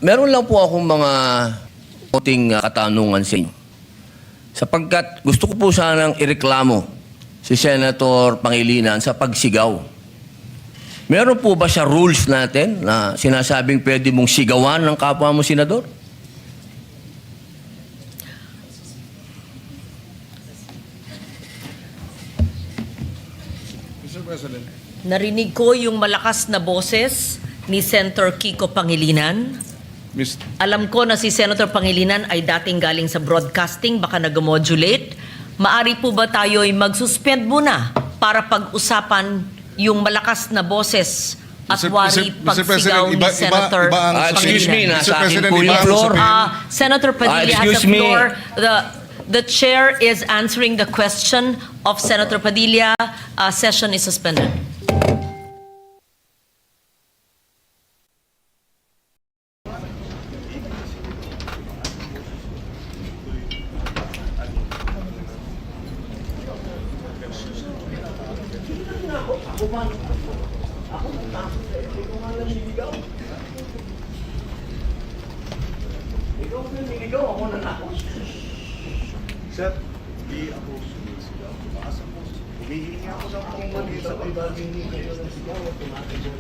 Meron lang po akong mga konting katanungan sa inyo. Sapagkat gusto ko po sanang ireklamo si Senator Pangilinan sa pagsigaw. Meron po ba sa rules natin na sinasabing pwede mong sigawan ng kapwa mo senador? Mr. President. Narinig ko yung malakas na boses ni Senator Kiko Pangilinan. Alam ko na si Senator Pangilinan ay dating galing sa broadcasting, baka nag-modulate. Maari po ba tayo ay mag-suspend muna para pag-usapan yung malakas na boses at wari pagsigaw ni Senator Pangilinan? Excuse me, nasa akin President, po yung floor. Senator Padilla has excuse the me. floor. The chair is answering the question of Senator Padilla. Session is suspended. Sir, hindi ako sumisigaw. Tumaas ako. Humihingi ako ng pangmali sa ibagin ni kayo ng sigaw at tumatigil.